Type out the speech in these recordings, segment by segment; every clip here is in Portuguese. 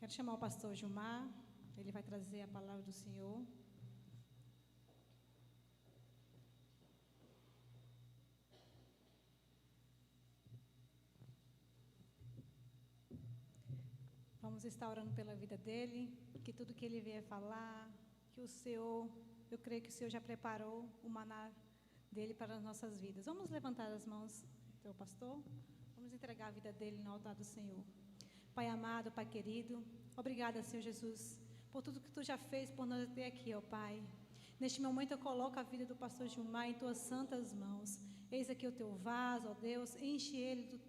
Quero chamar o pastor Gilmar, ele vai trazer a palavra do Senhor. Vamos estar orando pela vida dele, que tudo que ele vier falar, que o Senhor, eu creio que o Senhor já preparou o maná dele para as nossas vidas. Vamos levantar as mãos, teu pastor, vamos entregar a vida dele no altar do Senhor. Pai amado, Pai querido, obrigada, Senhor Jesus, por tudo que Tu já fez por nós até aqui, ó Pai. Neste momento eu coloco a vida do pastor Gilmar em Tuas santas mãos. Eis aqui o Teu vaso, ó Deus, enche ele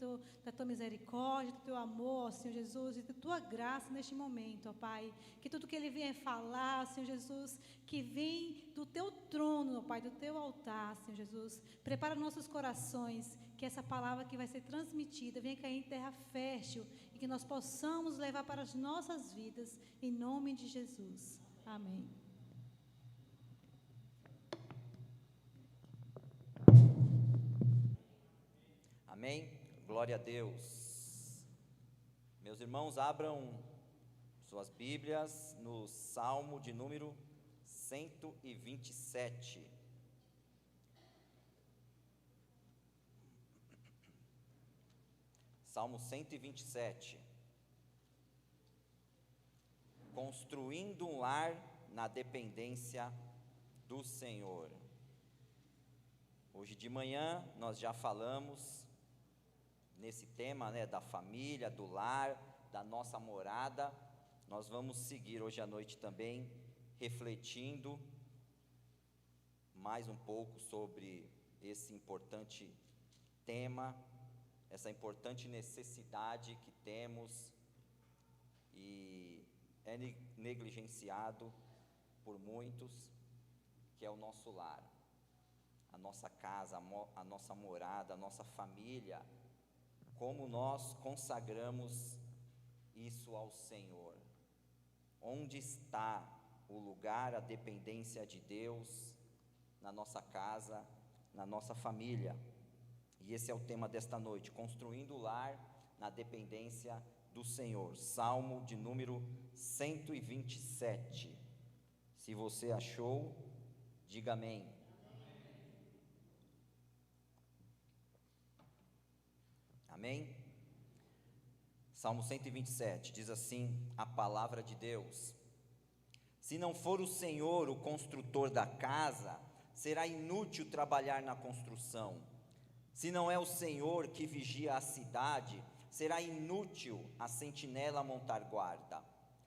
da Tua misericórdia, do Teu amor, ó Senhor Jesus, e da Tua graça neste momento, ó Pai. Que tudo que ele vier falar, Senhor Jesus, que vem do Teu trono, ó Pai, do Teu altar, Senhor Jesus. Prepara nossos corações, que essa palavra que vai ser transmitida venha cair em terra fértil e que nós possamos levar para as nossas vidas, em nome de Jesus. Amém. Amém? Glória a Deus. Meus irmãos, abram suas Bíblias no Salmo de número 127. Salmo 127. Construindo um lar na dependência do Senhor. Hoje de manhã nós já falamos nesse tema, da família, do lar, da nossa morada. Nós vamos seguir hoje à noite também refletindo mais um pouco sobre esse importante tema, essa importante necessidade que temos e é negligenciado por muitos, que é o nosso lar, a nossa casa, a nossa morada, a nossa família. Como nós consagramos isso ao Senhor? Onde está o lugar, a dependência de Deus na nossa casa, na nossa família? E esse é o tema desta noite, construindo o lar na dependência do Senhor. Salmo de número 127. Se você achou, diga amém. Amém? Salmo 127, diz assim a palavra de Deus: se não for o Senhor o construtor da casa, será inútil trabalhar na construção. Se não é o Senhor que vigia a cidade, será inútil a sentinela montar guarda.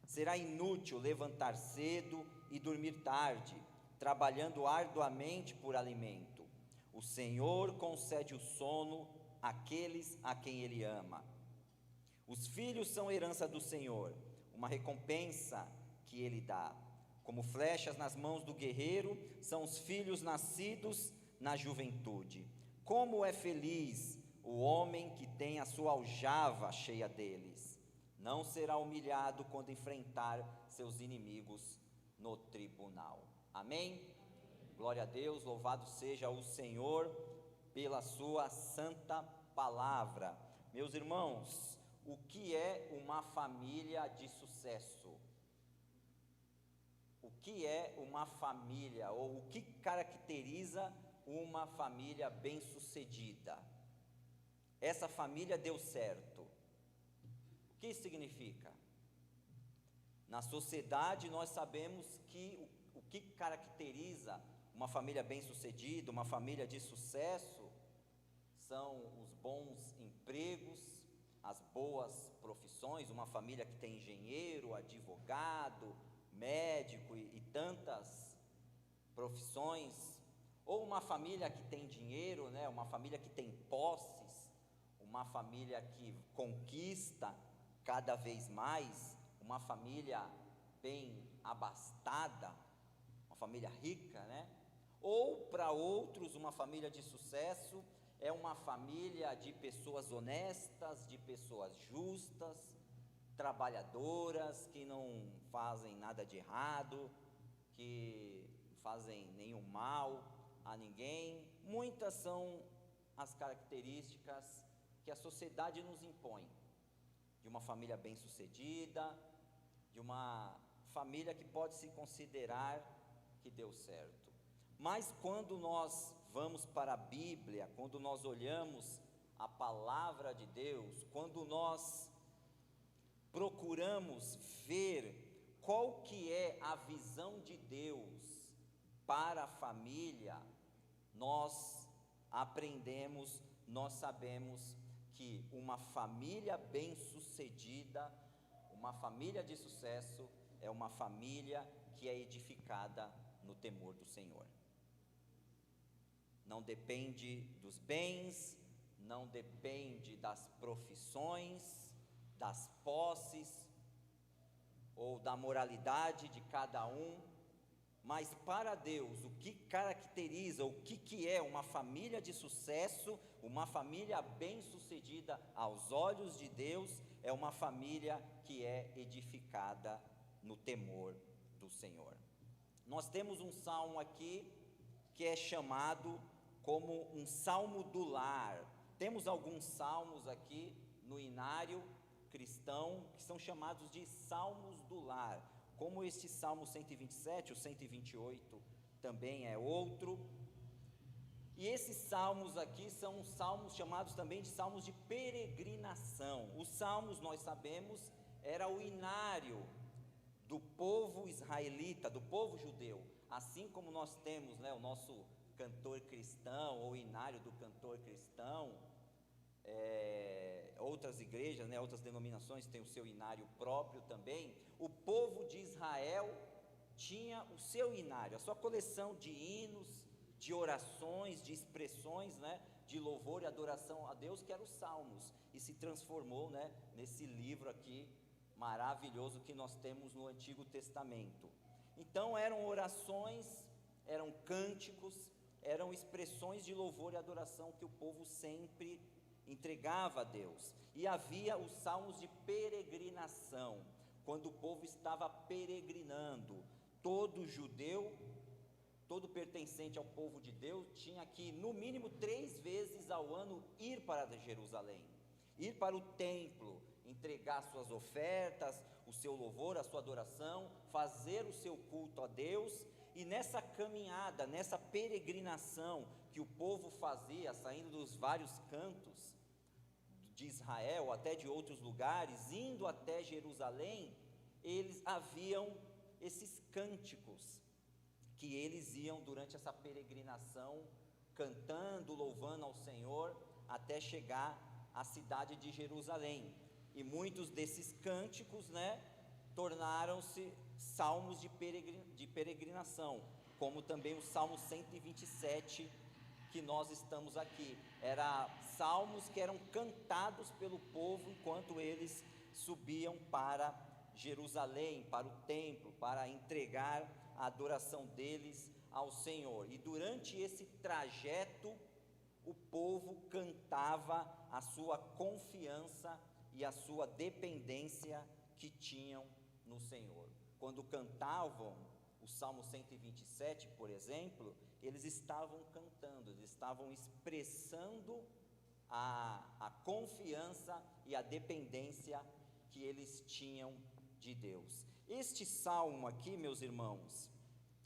Será inútil levantar cedo e dormir tarde, trabalhando arduamente por alimento. O Senhor concede o sono àqueles a quem Ele ama. Os filhos são herança do Senhor, uma recompensa que Ele dá. Como flechas nas mãos do guerreiro, são os filhos nascidos na juventude. Como é feliz o homem que tem a sua aljava cheia deles. Não será humilhado quando enfrentar seus inimigos no tribunal. Amém? Glória a Deus, louvado seja o Senhor pela sua santa palavra. Meus irmãos, o que é uma família de sucesso? O que é uma família, ou o que caracteriza uma família bem-sucedida? Essa família deu certo. O que isso significa? Na sociedade nós sabemos que o que caracteriza uma família bem-sucedida, uma família de sucesso, são os bons empregos, as boas profissões, uma família que tem engenheiro, advogado, médico e tantas profissões, ou uma família que tem dinheiro, uma família que tem posses, uma família que conquista cada vez mais, uma família bem abastada, uma família rica, Ou para outros, uma família de sucesso é uma família de pessoas honestas, de pessoas justas, trabalhadoras, que não fazem nada de errado, que não fazem nenhum mal a ninguém. Muitas são as características que a sociedade nos impõe, de uma família bem-sucedida, de uma família que pode se considerar que deu certo. Mas quando nós vamos para a Bíblia, quando nós olhamos a palavra de Deus, quando nós procuramos ver qual que é a visão de Deus para a família, nós aprendemos, nós sabemos que uma família bem-sucedida, uma família de sucesso, é uma família que é edificada no temor do Senhor. Não depende dos bens, não depende das profissões, das posses, ou da moralidade de cada um, mas para Deus, o que caracteriza, o que é uma família de sucesso, uma família bem-sucedida aos olhos de Deus, é uma família que é edificada no temor do Senhor. Nós temos um salmo aqui que é chamado como um salmo do lar. Temos alguns salmos aqui no inário cristão que são chamados de salmos do lar, como este Salmo 127, o 128 também é outro. E esses salmos aqui são salmos chamados também de salmos de peregrinação. Os salmos, nós sabemos, era o inário do povo israelita, do povo judeu. Assim como nós temos, o nosso cantor cristão, ou inário do cantor cristão, outras igrejas, outras denominações têm o seu inário próprio também. O povo de Israel tinha o seu inário, a sua coleção de hinos, de orações, de expressões, de louvor e adoração a Deus, que eram os salmos, e se transformou, nesse livro aqui maravilhoso que nós temos no Antigo Testamento. Então eram orações, eram cânticos, eram expressões de louvor e adoração que o povo sempre entregava a Deus. E havia os salmos de peregrinação, quando o povo estava peregrinando. Todo judeu, todo pertencente ao povo de Deus, tinha que, no mínimo 3 vezes ao ano, ir para Jerusalém, ir para o templo, entregar suas ofertas, o seu louvor, a sua adoração, fazer o seu culto a Deus. E nessa caminhada, nessa peregrinação que o povo fazia, saindo dos vários cantos de Israel, até de outros lugares, indo até Jerusalém, eles haviam esses cânticos que eles iam durante essa peregrinação, cantando, louvando ao Senhor, até chegar à cidade de Jerusalém. E muitos desses cânticos, tornaram-se salmos de peregrinação, como também o Salmo 127, que nós estamos aqui. Eram salmos que eram cantados pelo povo enquanto eles subiam para Jerusalém, para o templo, para entregar a adoração deles ao Senhor. E durante esse trajeto, o povo cantava a sua confiança e a sua dependência que tinham no Senhor. Quando cantavam o Salmo 127, por exemplo, eles estavam cantando, eles estavam expressando a confiança e a dependência que eles tinham de Deus. Este salmo aqui, meus irmãos,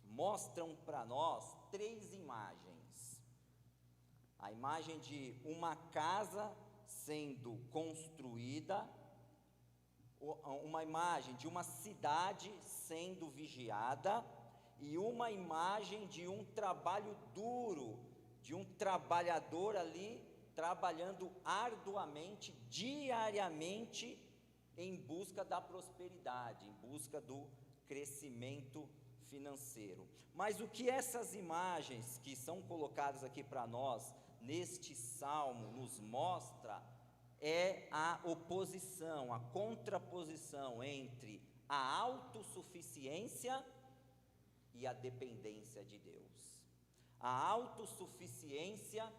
mostram para nós 3 imagens. A imagem de uma casa sendo construída, uma imagem de uma cidade sendo vigiada, e uma imagem de um trabalho duro, de um trabalhador ali trabalhando arduamente, diariamente, em busca da prosperidade, em busca do crescimento financeiro. Mas o que essas imagens que são colocadas aqui para nós, neste salmo, nos mostra é a oposição, a contraposição entre a autossuficiência e a dependência de Deus. A autossuficiência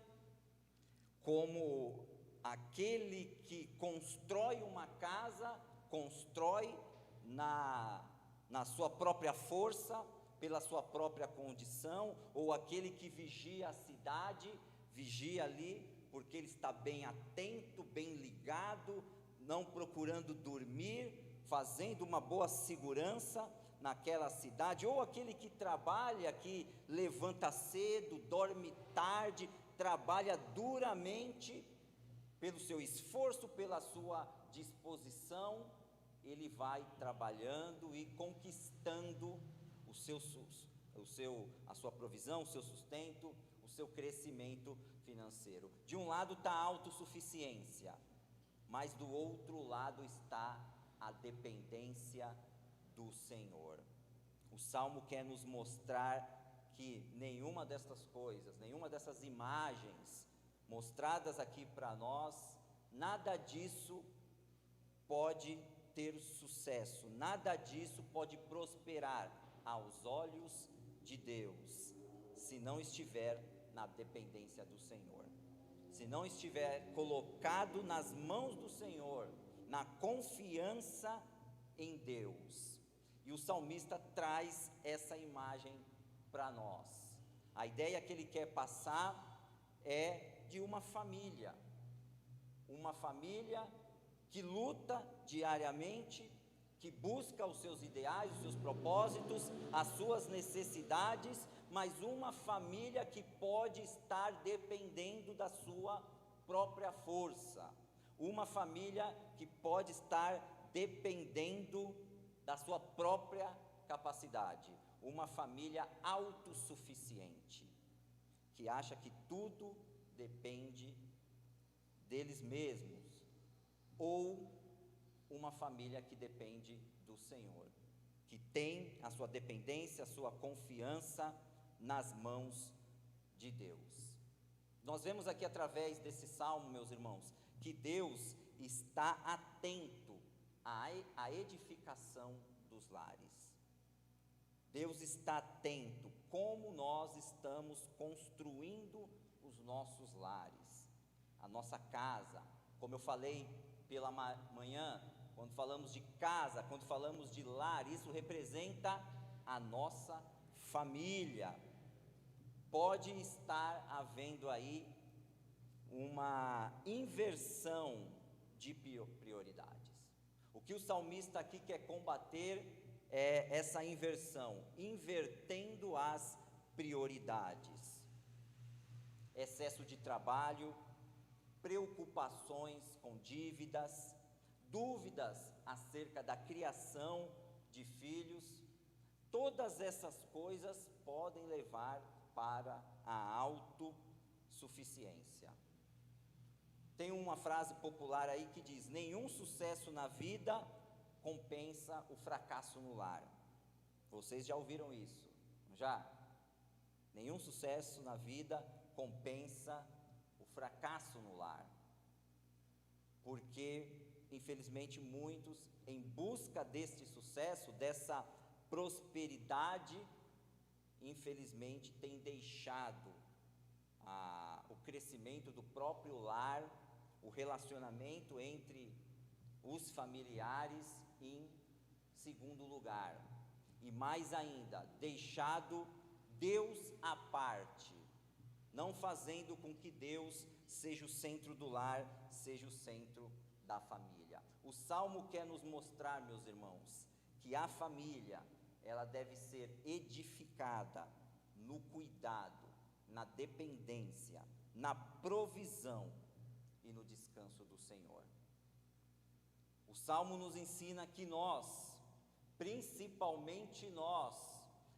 como aquele que constrói uma casa, constrói na sua própria força, pela sua própria condição, ou aquele que vigia a cidade, vigia ali porque ele está bem atento, bem ligado, não procurando dormir, fazendo uma boa segurança naquela cidade, ou aquele que trabalha, que levanta cedo, dorme tarde, trabalha duramente, pelo seu esforço, pela sua disposição, ele vai trabalhando e conquistando a sua provisão, o seu sustento, o seu crescimento financeiro. De um lado está a autossuficiência, mas do outro lado está a dependência do Senhor. O Salmo quer nos mostrar que nenhuma dessas coisas, nenhuma dessas imagens mostradas aqui para nós, nada disso pode ter sucesso, nada disso pode prosperar aos olhos de Deus, se não estiver na dependência do Senhor, se não estiver colocado nas mãos do Senhor, na confiança em Deus. E o salmista traz essa imagem para nós. A ideia que ele quer passar é de uma família que luta diariamente, que busca os seus ideais, os seus propósitos, as suas necessidades, mas uma família que pode estar dependendo da sua própria força, uma família que pode estar dependendo da sua própria capacidade, uma família autossuficiente, que acha que tudo depende deles mesmos, ou uma família que depende do Senhor, que tem a sua dependência, a sua confiança nas mãos de Deus. Nós vemos aqui através desse salmo, meus irmãos, que Deus está atento à edificação dos lares. Deus está atento como nós estamos construindo os nossos lares, a nossa casa. Como eu falei pela manhã, quando falamos de casa, quando falamos de lar, isso representa a nossa família. Pode estar havendo aí uma inversão de prioridades. O que o salmista aqui quer combater é essa inversão, invertendo as prioridades. Excesso de trabalho, preocupações com dívidas, dúvidas acerca da criação de filhos, todas essas coisas podem levar para a autossuficiência. Tem uma frase popular aí que diz: nenhum sucesso na vida compensa o fracasso no lar. Vocês já ouviram isso? Já? Nenhum sucesso na vida compensa o fracasso no lar. Porque, infelizmente, muitos, em busca deste sucesso, dessa prosperidade, infelizmente, têm deixado o crescimento do próprio lar, o relacionamento entre os familiares em segundo lugar. E mais ainda, deixado Deus à parte, não fazendo com que Deus seja o centro do lar, seja o centro da família. O Salmo quer nos mostrar, meus irmãos, que a família, ela deve ser edificada no cuidado, na dependência, na provisão e no descanso do Senhor. O Salmo nos ensina que nós, principalmente nós,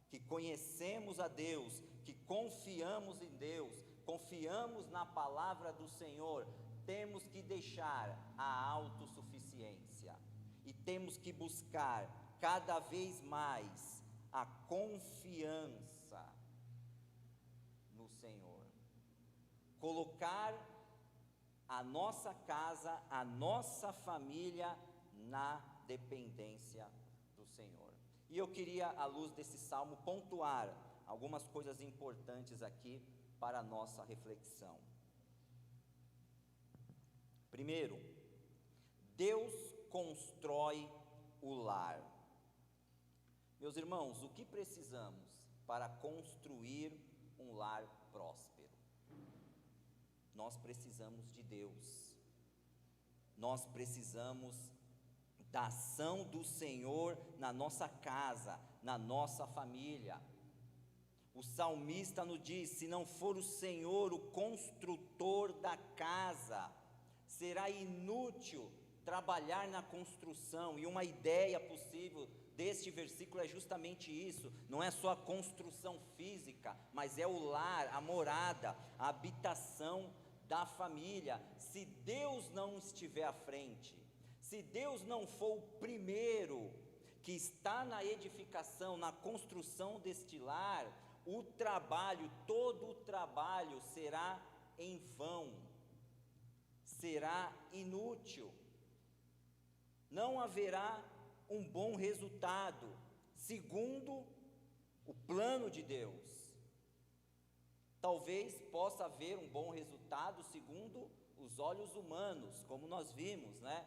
que conhecemos a Deus, que confiamos em Deus, confiamos na palavra do Senhor, temos que deixar a autossuficiência e temos que buscar cada vez mais a confiança no Senhor. Colocar a nossa casa, a nossa família na dependência do Senhor. E eu queria, à luz desse salmo, pontuar algumas coisas importantes aqui para a nossa reflexão. Primeiro, Deus constrói o lar. Meus irmãos, o que precisamos para construir um lar próspero? Nós precisamos de Deus. Nós precisamos da ação do Senhor na nossa casa, na nossa família. O salmista nos diz: se não for o Senhor o construtor da casa, será inútil trabalhar na construção. E uma ideia possível deste versículo é justamente isso: não é só a construção física, mas é o lar, a morada, a habitação da família. Se Deus não estiver à frente, se Deus não for o primeiro que está na edificação, na construção deste lar, o trabalho, todo o trabalho será em vão, será inútil. Não haverá um bom resultado, segundo o plano de Deus. Talvez possa haver um bom resultado segundo os olhos humanos, como nós vimos, né?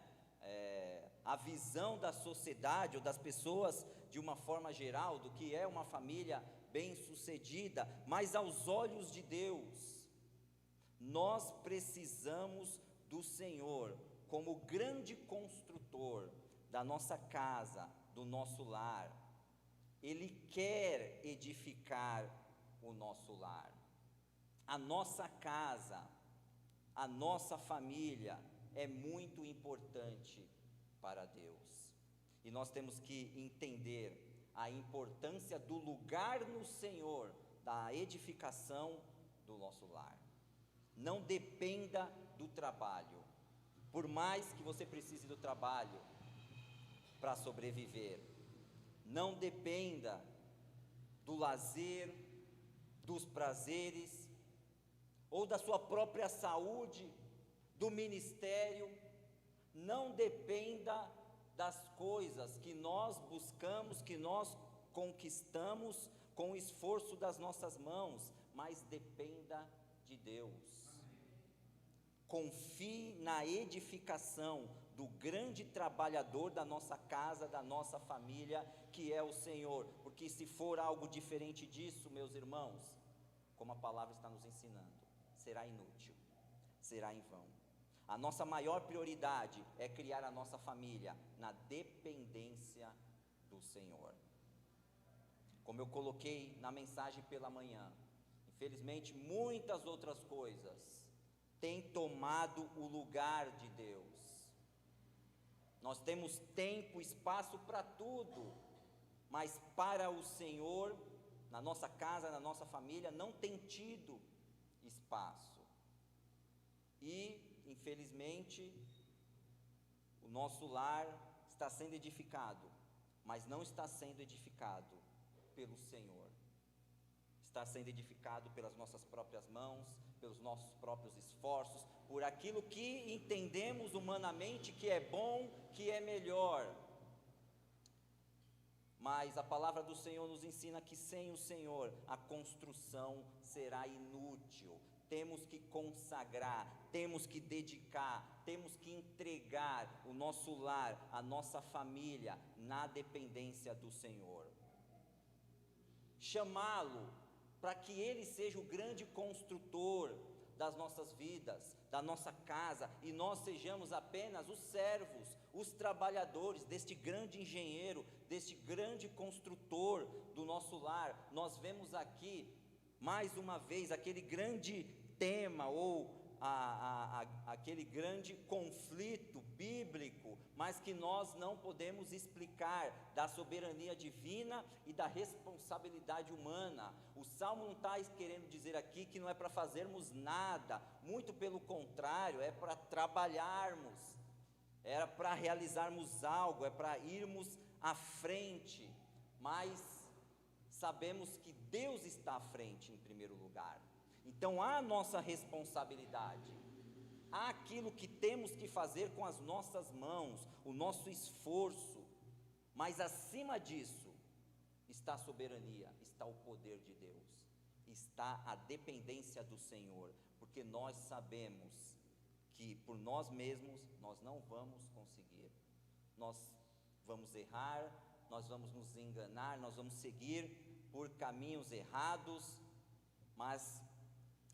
A visão da sociedade ou das pessoas de uma forma geral do que é uma família bem-sucedida, mas aos olhos de Deus, nós precisamos do Senhor como grande construtor da nossa casa, do nosso lar. Ele quer edificar o nosso lar. A nossa casa, a nossa família é muito importante para Deus. E nós temos que entender a importância do lugar no Senhor, da edificação do nosso lar. Não dependa do trabalho. Por mais que você precise do trabalho para sobreviver, não dependa do lazer, dos prazeres, ou da sua própria saúde, do ministério. Não dependa das coisas que nós buscamos, que nós conquistamos com o esforço das nossas mãos, mas dependa de Deus. Confie na edificação do grande trabalhador da nossa casa, da nossa família, que é o Senhor, porque se for algo diferente disso, meus irmãos, como a palavra está nos ensinando, será inútil, será em vão. A nossa maior prioridade é criar a nossa família na dependência do Senhor. Como eu coloquei na mensagem pela manhã, infelizmente muitas outras coisas têm tomado o lugar de Deus. Nós temos tempo, espaço para tudo, mas para o Senhor, na nossa casa, na nossa família, não tem tido espaço. E infelizmente, o nosso lar está sendo edificado, mas não está sendo edificado pelo Senhor. Está sendo edificado pelas nossas próprias mãos, pelos nossos próprios esforços, por aquilo que entendemos humanamente que é bom, que é melhor. Mas a palavra do Senhor nos ensina que sem o Senhor a construção será inútil. Temos que consagrar, temos que dedicar, temos que entregar o nosso lar, a nossa família na dependência do Senhor. Chamá-lo para que Ele seja o grande construtor das nossas vidas, da nossa casa, e nós sejamos apenas os servos, os trabalhadores deste grande engenheiro, deste grande construtor do nosso lar. Nós vemos aqui, mais uma vez, aquele grande tema ou aquele grande conflito bíblico, mas que nós não podemos explicar, da soberania divina e da responsabilidade humana. O Salmo não está querendo dizer aqui que não é para fazermos nada, muito pelo contrário, é para trabalharmos, é para realizarmos algo, é para irmos à frente, mas sabemos que Deus está à frente em primeiro lugar. Então há a nossa responsabilidade, há aquilo que temos que fazer com as nossas mãos, o nosso esforço, mas acima disso está a soberania, está o poder de Deus, está a dependência do Senhor, porque nós sabemos que por nós mesmos nós não vamos conseguir, nós vamos errar, nós vamos nos enganar, nós vamos seguir por caminhos errados, mas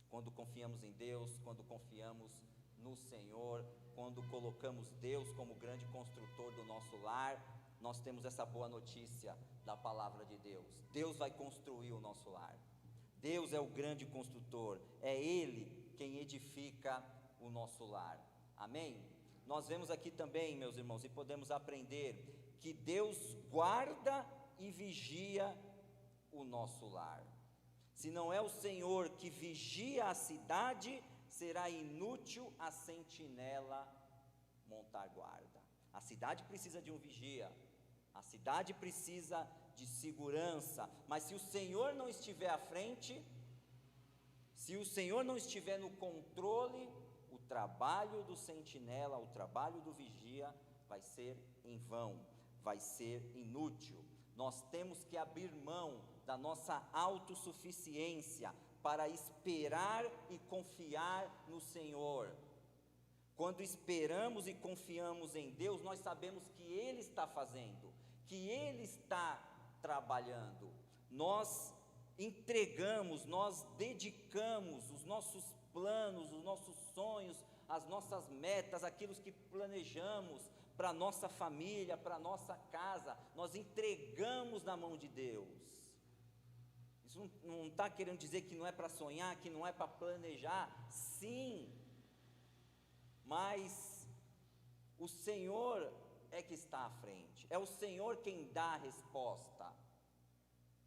quando confiamos em Deus, quando confiamos no Senhor, quando colocamos Deus como grande construtor do nosso lar, nós temos essa boa notícia da palavra de Deus: Deus vai construir o nosso lar. Deus é o grande construtor, é Ele quem edifica o nosso lar, amém? Nós vemos aqui também, meus irmãos, e podemos aprender que Deus guarda e vigia o nosso lar. Se não é o Senhor que vigia a cidade, será inútil a sentinela montar guarda. A cidade precisa de um vigia, a cidade precisa de segurança, mas se o Senhor não estiver à frente, se o Senhor não estiver no controle, o trabalho do sentinela, o trabalho do vigia vai ser em vão, vai ser inútil. Nós temos que abrir mão da nossa autossuficiência para esperar e confiar no Senhor. Quando esperamos e confiamos em Deus, nós sabemos que Ele está fazendo, que Ele está trabalhando. Nós entregamos, nós dedicamos os nossos planos, os nossos sonhos, as nossas metas, aquilo que planejamos para a nossa família, para a nossa casa, nós entregamos na mão de Deus. Isso não está querendo dizer que não é para sonhar, que não é para planejar, sim, mas o Senhor é que está à frente, é o Senhor quem dá a resposta.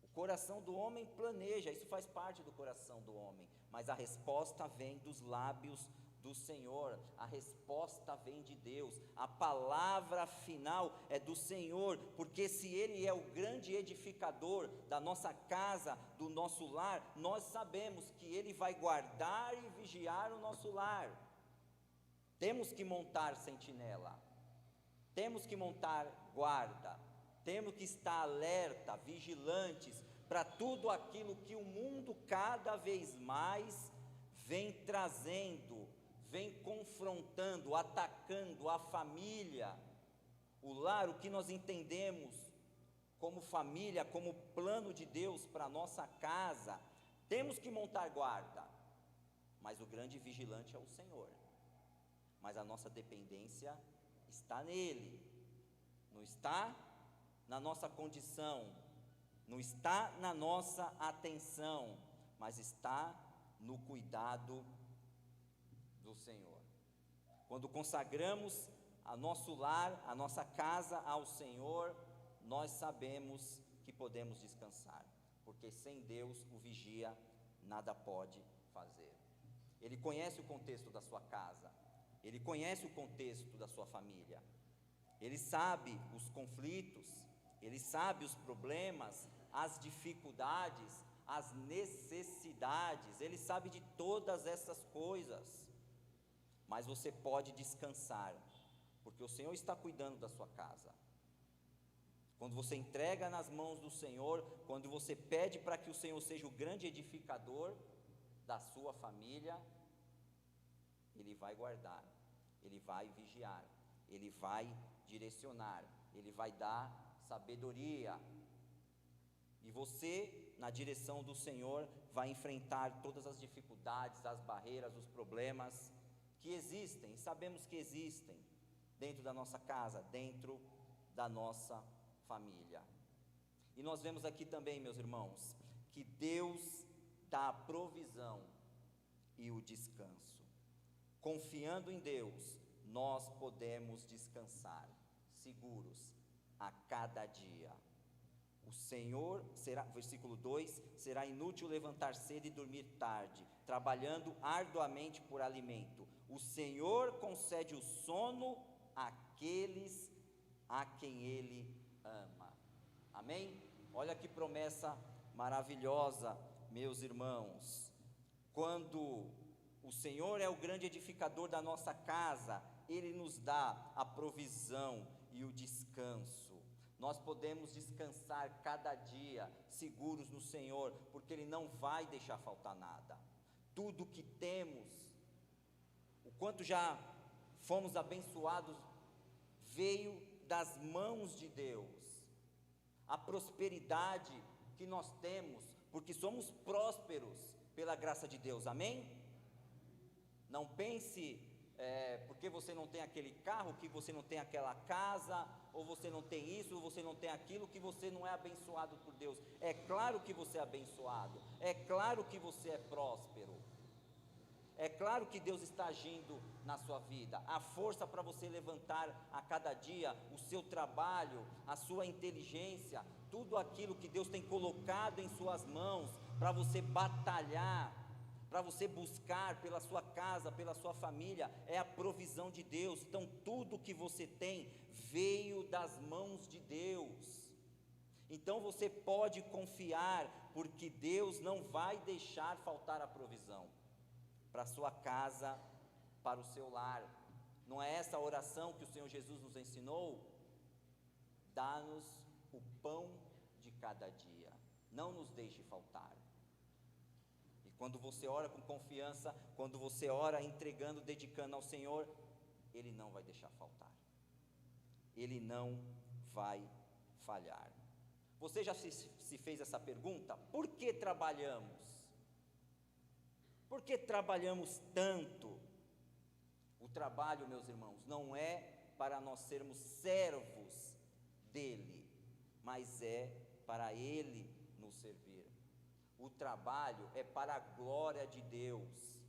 O coração do homem planeja, isso faz parte do coração do homem, mas a resposta vem dos lábios do Senhor, a resposta vem de Deus, a palavra final é do Senhor, porque se Ele é o grande edificador da nossa casa, do nosso lar, nós sabemos que Ele vai guardar e vigiar o nosso lar. Temos que montar sentinela, temos que montar guarda, temos que estar alerta, vigilantes, para tudo aquilo que o mundo cada vez mais vem trazendo, vem confrontando, atacando a família, o lar, o que nós entendemos como família, como plano de Deus para a nossa casa. Temos que montar guarda, mas o grande vigilante é o Senhor, mas a nossa dependência está nele, não está na nossa condição, não está na nossa atenção, mas está no cuidado do Senhor. Quando consagramos a nosso lar, a nossa casa ao Senhor, nós sabemos que podemos descansar, porque sem Deus o vigia nada pode fazer. Ele conhece o contexto da sua casa, ele conhece o contexto da sua família, ele sabe os conflitos, ele sabe os problemas, as dificuldades, as necessidades, ele sabe de todas essas coisas, mas você pode descansar, porque o Senhor está cuidando da sua casa. Quando você entrega nas mãos do Senhor, quando você pede para que o Senhor seja o grande edificador da sua família, Ele vai guardar, Ele vai vigiar, Ele vai direcionar, Ele vai dar sabedoria. E você, na direção do Senhor, vai enfrentar todas as dificuldades, as barreiras, os problemas que existem, e sabemos que existem, dentro da nossa casa, dentro da nossa família. E nós vemos aqui também, meus irmãos, que Deus dá a provisão e o descanso. Confiando em Deus, nós podemos descansar, seguros, a cada dia. O Senhor será, versículo 2, será inútil levantar cedo e dormir tarde, trabalhando arduamente por alimento. O Senhor concede o sono àqueles a quem Ele ama. Amém? Olha que promessa maravilhosa, meus irmãos. Quando o Senhor é o grande edificador da nossa casa, Ele nos dá a provisão e o descanso. Nós podemos descansar cada dia, seguros no Senhor, porque Ele não vai deixar faltar nada. Tudo que temos, o quanto já fomos abençoados, veio das mãos de Deus. A prosperidade que nós temos, porque somos prósperos pela graça de Deus, amém? Não pense porque você não tem aquele carro, que você não tem aquela casa, ou você não tem isso, ou você não tem aquilo, que você não é abençoado por Deus. É claro que você é abençoado, é claro que você é próspero, é claro que Deus está agindo na sua vida. A força para você levantar a cada dia, o seu trabalho, a sua inteligência, tudo aquilo que Deus tem colocado em suas mãos, para você batalhar, para você buscar pela sua casa, pela sua família, é a provisão de Deus. Então tudo que você tem veio das mãos de Deus. Então você pode confiar, porque Deus não vai deixar faltar a provisão para a sua casa, para o seu lar. Não é essa a oração que o Senhor Jesus nos ensinou? Dá-nos o pão de cada dia, não nos deixe faltar. E quando você ora com confiança, quando você ora entregando, dedicando ao Senhor, Ele não vai deixar faltar, Ele não vai falhar. Você já se fez essa pergunta? Por que trabalhamos? Por que trabalhamos tanto? O trabalho, meus irmãos, não é para nós sermos servos dele, mas é para ele nos servir. O trabalho é para a glória de Deus,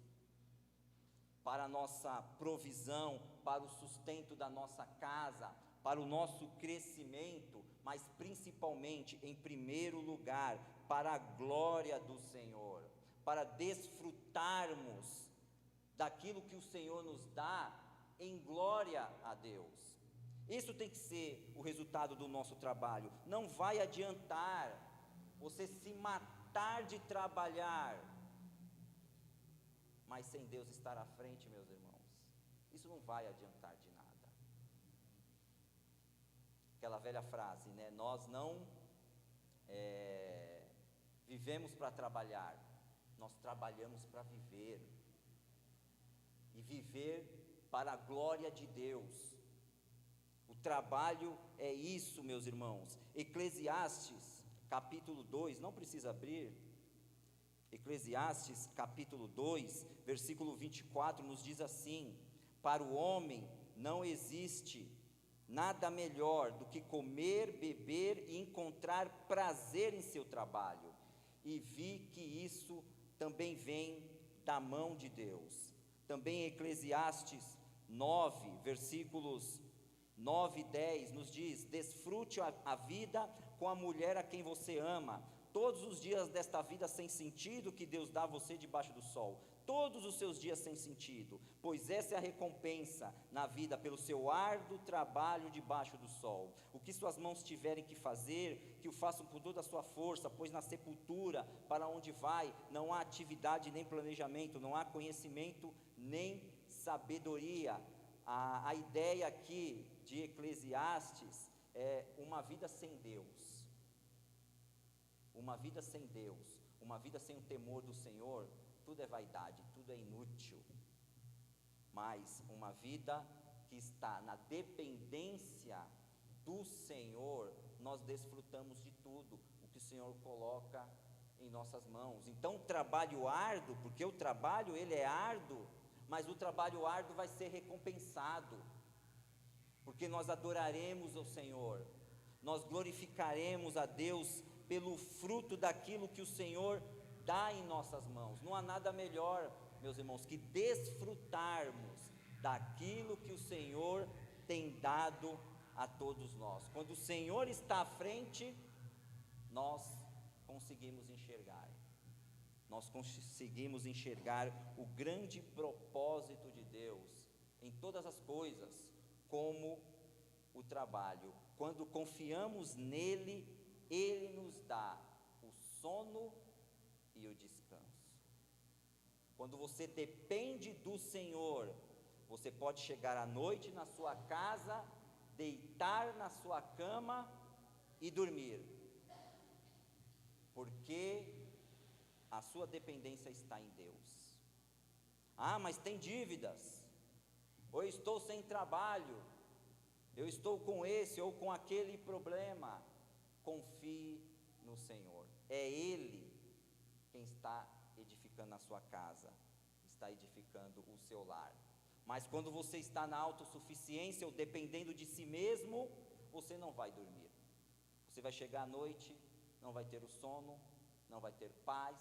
para a nossa provisão, para o sustento da nossa casa, para o nosso crescimento, mas principalmente, em primeiro lugar, para a glória do Senhor, para desfrutarmos daquilo que o Senhor nos dá em glória a Deus. Isso tem que ser o resultado do nosso trabalho. Não vai adiantar você se matar de trabalhar, mas sem Deus estar à frente, meus irmãos, isso não vai adiantar de nada. Aquela velha frase, né? Nós não vivemos para trabalhar, nós trabalhamos para viver, e viver para a glória de Deus. O trabalho é isso, meus irmãos. Eclesiastes capítulo 2, não precisa abrir, Eclesiastes capítulo 2, versículo 24, nos diz assim: para o homem não existe nada melhor do que comer, beber e encontrar prazer em seu trabalho, e vi que isso também vem da mão de Deus. Também Eclesiastes 9, versículos 9 e 10, nos diz: desfrute a vida com a mulher a quem você ama, todos os dias desta vida sem sentido que Deus dá a você debaixo do sol, todos os seus dias sem sentido, pois essa é a recompensa na vida pelo seu árduo trabalho debaixo do sol. O que suas mãos tiverem que fazer, que o façam com toda a sua força, pois na sepultura, para onde vai, não há atividade nem planejamento, não há conhecimento nem sabedoria. A ideia aqui de Eclesiastes é uma vida sem Deus, uma vida sem Deus, uma vida sem o temor do Senhor. Tudo é vaidade, tudo é inútil. Mas uma vida que está na dependência do Senhor, nós desfrutamos de tudo o que o Senhor coloca em nossas mãos. Então o trabalho árduo, porque o trabalho ele é árduo, mas o trabalho árduo vai ser recompensado, porque nós adoraremos ao Senhor, nós glorificaremos a Deus pelo fruto daquilo que o Senhor dá em nossas mãos. Não há nada melhor, meus irmãos, que desfrutarmos daquilo que o Senhor tem dado a todos nós. Quando o Senhor está à frente, nós conseguimos enxergar. Nós conseguimos enxergar o grande propósito de Deus em todas as coisas, como o trabalho. Quando confiamos nele, ele nos dá o sono e o descanso. Quando você depende do Senhor, você pode chegar à noite na sua casa, deitar na sua cama e dormir, porque a sua dependência está em Deus. Ah, mas tem dívidas, ou estou sem trabalho, eu estou com esse ou com aquele problema. Confie no Senhor, é Ele quem está edificando a sua casa, está edificando o seu lar. Mas quando você está na autossuficiência ou dependendo de si mesmo, você não vai dormir. Você vai chegar à noite, não vai ter o sono, não vai ter paz,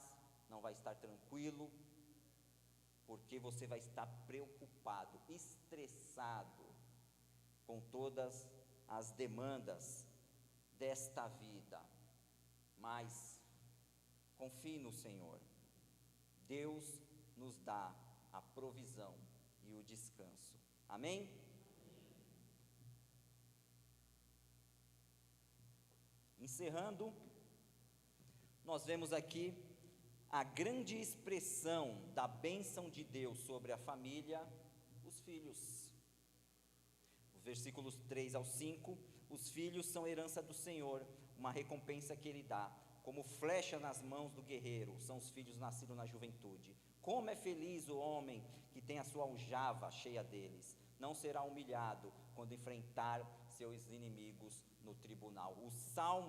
não vai estar tranquilo, porque você vai estar preocupado, estressado com todas as demandas desta vida. Mas confie no Senhor. Deus nos dá a provisão e o descanso. Amém? Encerrando, nós vemos aqui a grande expressão da bênção de Deus sobre a família, os filhos. Os versículos 3 ao 5, os filhos são herança do Senhor, uma recompensa que Ele dá, como flecha nas mãos do guerreiro, são os filhos nascidos na juventude. Como é feliz o homem que tem a sua aljava cheia deles, não será humilhado quando enfrentar seus inimigos no tribunal.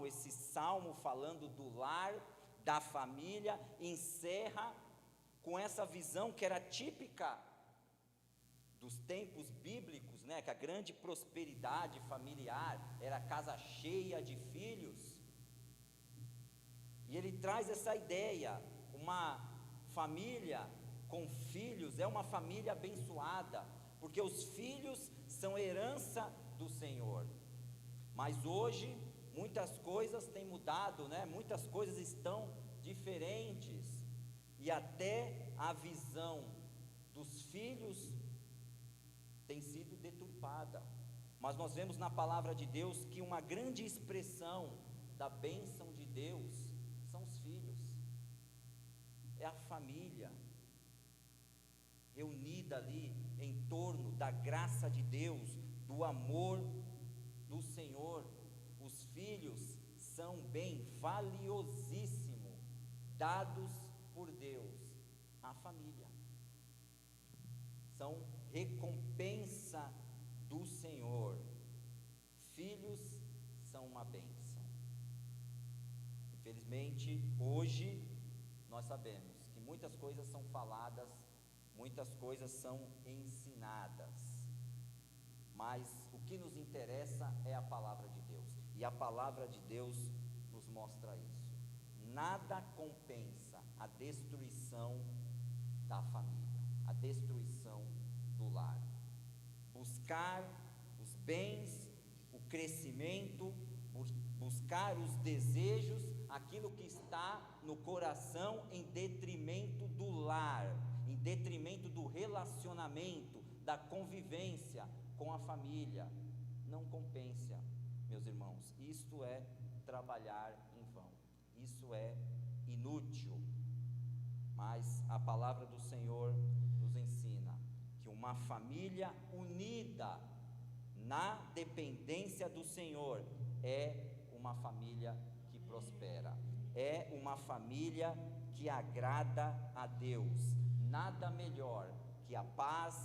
Esse salmo falando do lar, da família, encerra com essa visão que era típica dos tempos bíblicos, né? Que a grande prosperidade familiar era a casa cheia de filhos, e ele traz essa ideia, uma família com filhos é uma família abençoada, porque os filhos são herança do Senhor. Mas hoje muitas coisas têm mudado, né? Muitas coisas estão diferentes, e até a visão dos filhos tem sido deturpada. Mas nós vemos na palavra de Deus que uma grande expressão da bênção de Deus são os filhos, é a família reunida ali em torno da graça de Deus, do amor do Senhor. Os filhos são bem valiosíssimo dados por Deus à família, são recompensa do Senhor. Filhos são uma bênção. Infelizmente, hoje nós sabemos que muitas coisas são faladas, muitas coisas são ensinadas, mas o que nos interessa é a palavra de Deus, e a palavra de Deus nos mostra isso. Nada compensa a destruição da família, a destruição do lar. Buscar os bens, o crescimento, buscar os desejos, aquilo que está no coração, em detrimento do lar, em detrimento do relacionamento, da convivência com a família, não compensa, meus irmãos. Isto é trabalhar em vão, isso é inútil. Mas a palavra do Senhor nos ensina que uma família unida na dependência do Senhor é uma família que prospera, é uma família que agrada a Deus. Nada melhor que a paz,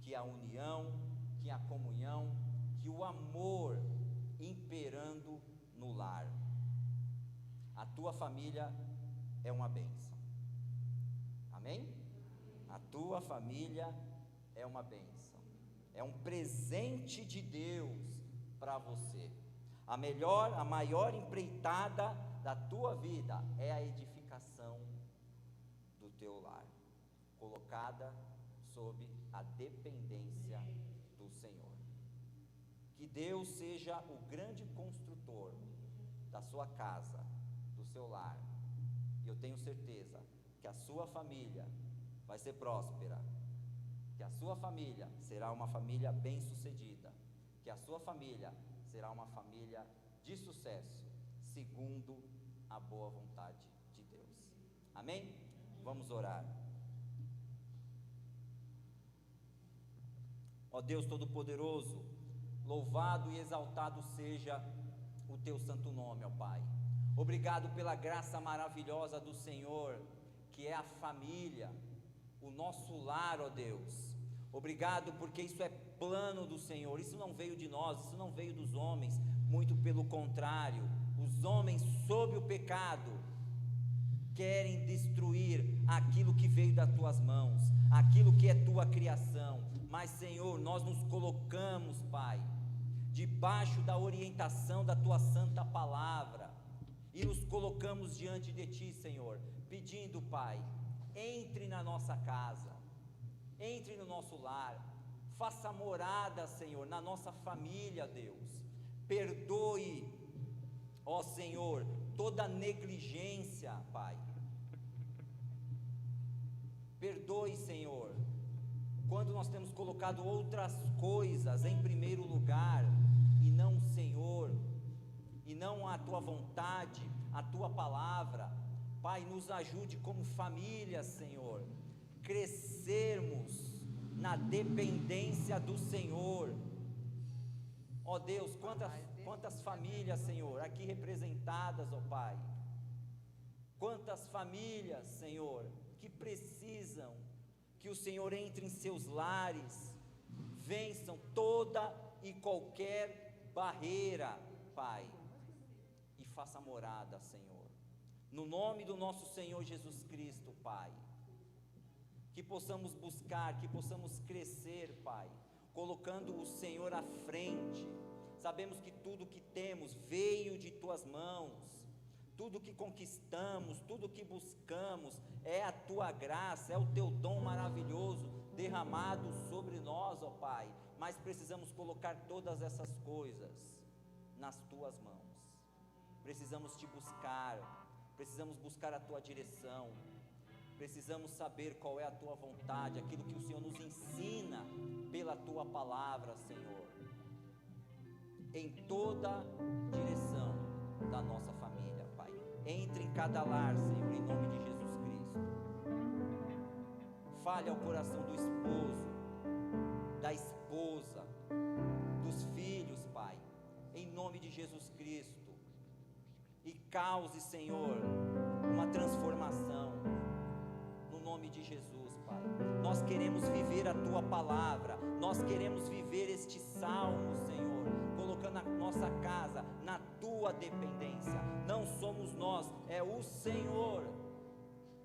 que a união, que a comunhão, que o amor imperando no lar. A tua família é uma bênção. Amém? A tua família é uma bênção, é um presente de Deus para você. A maior empreitada da tua vida é a edificação do teu lar, colocada sob a dependência do Senhor. Que Deus seja o grande construtor da sua casa, do seu lar, e eu tenho certeza que a sua família vai ser próspera, que a sua família será uma família bem-sucedida, que a sua família será uma família de sucesso, segundo a boa vontade de Deus. Amém? Vamos orar. Ó Deus Todo-Poderoso, louvado e exaltado seja o teu santo nome, ó Pai. Obrigado pela graça maravilhosa do Senhor, que é a família, o nosso lar, ó Deus. Obrigado porque isso é plano do Senhor, isso não veio de nós, isso não veio dos homens, muito pelo contrário. Os homens, sob o pecado, querem destruir aquilo que veio das tuas mãos, aquilo que é tua criação, mas Senhor, nós nos colocamos, Pai, debaixo da orientação da tua santa palavra, e nos colocamos diante de ti, Senhor, pedindo, Pai, entre na nossa casa, entre no nosso lar, faça morada, Senhor, na nossa família, Deus, perdoe, ó Senhor, toda negligência, Pai, perdoe, Senhor, quando nós temos colocado outras coisas em primeiro lugar, e não o Senhor, e não a tua vontade, a tua palavra. Pai, nos ajude como família, Senhor, crescermos na dependência do Senhor. Ó Deus, quantas famílias, Senhor, aqui representadas, ó Pai, quantas famílias, Senhor, que precisam que o Senhor entre em seus lares, vençam toda e qualquer barreira, Pai, e faça morada, Senhor, no nome do nosso Senhor Jesus Cristo, Pai, que possamos buscar, que possamos crescer, Pai, colocando o Senhor à frente. Sabemos que tudo que temos veio de tuas mãos, tudo que conquistamos, tudo que buscamos, é a tua graça, é o teu dom maravilhoso derramado sobre nós, ó Pai, mas precisamos colocar todas essas coisas nas tuas mãos. Precisamos te buscar, precisamos buscar a tua direção, precisamos saber qual é a tua vontade, aquilo que o Senhor nos ensina pela tua palavra, Senhor, em toda direção da nossa família, Pai. Entre em cada lar, Senhor, em nome de Jesus Cristo. Fale ao coração do esposo, da esposa, dos filhos, Pai, em nome de Jesus Cristo, e cause, Senhor, uma transformação, no nome de Jesus, Pai. Nós queremos viver a tua palavra, nós queremos viver este salmo, Senhor, colocando a nossa casa na tua dependência. Não somos nós, é o Senhor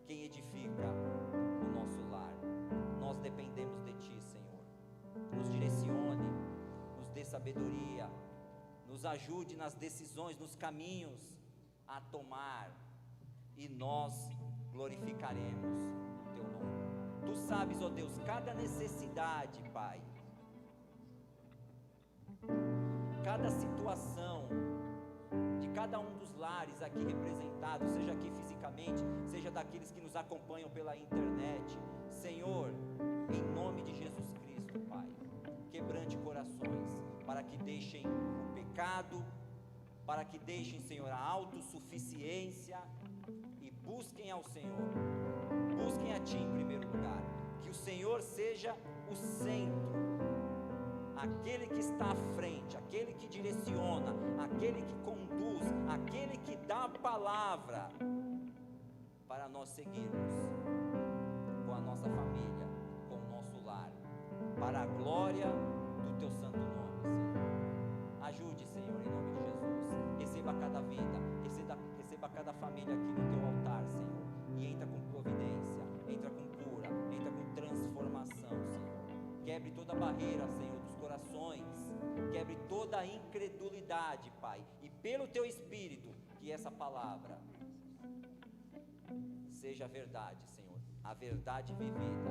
quem edifica o nosso lar. Nós dependemos de ti, Senhor. Nos direcione, nos dê sabedoria, nos ajude nas decisões, nos caminhos a tomar, e nós glorificaremos o teu nome. Tu sabes, ó Deus, cada necessidade, Pai, cada situação de cada um dos lares aqui representados, seja aqui fisicamente, seja daqueles que nos acompanham pela internet. Senhor, em nome de Jesus Cristo, Pai, quebrante corações, para que deixem o pecado, para que deixem, Senhor, a autossuficiência e busquem ao Senhor, busquem a Ti em primeiro lugar, que o Senhor seja o centro, aquele que está à frente, aquele que direciona, aquele que conduz, aquele que dá a palavra para nós seguirmos com a nossa família, com o nosso lar, para a glória do Teu santo nome, Senhor. Ajude, Senhor, em nome de Jesus. Receba cada vida, receba cada família aqui no Teu altar, Senhor, e entra com providência, entra com cura, entra com transformação, Senhor. Quebre toda barreira, Senhor, dos corações, quebre toda a incredulidade, Pai, e pelo Teu Espírito, que essa palavra seja a verdade, Senhor, a verdade vivida,